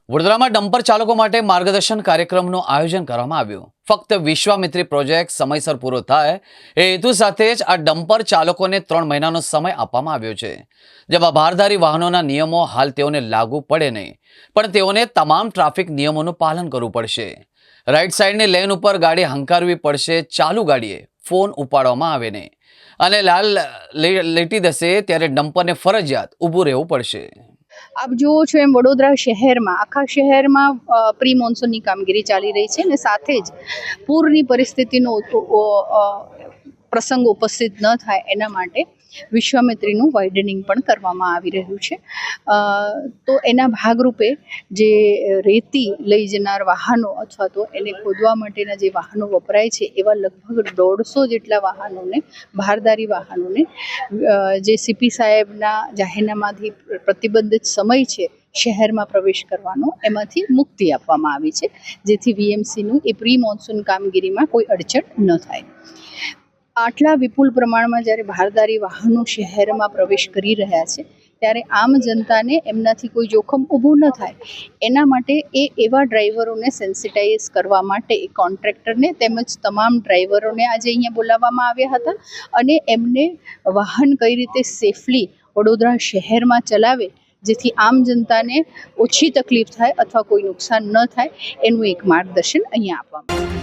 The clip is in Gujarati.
વડોદરામાં ડમ્પર ચાલકો માટે માર્ગદર્શન કાર્યક્રમનું આયોજન કરવામાં આવ્યું। ફક્ત વિશ્વામિત્રી પ્રોજેક્ટ સમયસર પૂરો થાય એ હેતુ સાથે જ આ ડમ્પર ચાલકોને 3 મહિનાનો સમય આપવામાં આવ્યો છે, જેમાં ભારદારી વાહનોના નિયમો હાલ તેઓને લાગુ પડે નહીં, પણ તેઓને તમામ ટ્રાફિક નિયમોનું પાલન કરવું પડશે। રાઈટ સાઈડની લેન ઉપર ગાડી હંકારવી પડશે, ચાલુ ગાડીએ ફોન ઉપાડવામાં આવે નહીં અને લાલ લીટી દસે ત્યારે ડમ્પરને ફરજિયાત ઊભું રહેવું પડશે। આપ જુઓ છો એમ વડોદરા શહેરમાં આખા શહેરમાં પ્રી મોન્સૂનની કામગીરી ચાલી રહી છે અને સાથે જ પૂરની પરિસ્થિતિનો પ્રસંગ ઉપસ્થિત ન થાય એના માટે વિશ્વામિત્રીનું વાઇડનિંગ પણ કરવામાં આવી રહ્યું છે। તો એના ભાગરૂપે જે રેતી લઈ જનાર વાહનો અથવા તો એને ખોદવા માટેના જે વાહનો વપરાય છે એવા લગભગ 150 જેટલા વાહનોને, ભારદારી વાહનોને જે સીપી સાહેબના જાહેરનામાથી પ્રતિબંધિત સમય છે શહેરમાં પ્રવેશ કરવાનો, એમાંથી મુક્તિ આપવામાં આવી છે, જેથી વીએમસીનું એ પ્રી મોન્સૂન કામગીરીમાં કોઈ અડચણ ન થાય। આટલા વિપુલ પ્રમાણમાં જ્યારે ભારદારી વાહનો શહેરમાં પ્રવેશ કરી રહ્યા છે ત્યારે આમ જનતાને એમનાથી કોઈ જોખમ ઊભું ન થાય એના માટે એવા ડ્રાઈવરોને સેન્સિટાઇઝ કરવા માટે કોન્ટ્રાક્ટરને તેમજ તમામ ડ્રાઈવરોને આજે અહીંયા બોલાવવામાં આવ્યા હતા અને એમને વાહન કઈ રીતે સેફલી વડોદરા શહેરમાં ચલાવે જેથી આમ જનતાને ઓછી તકલીફ થાય અથવા કોઈ નુકસાન ન થાય એનું એક માર્ગદર્શન અહીંયા આપવામાં આવ્યું।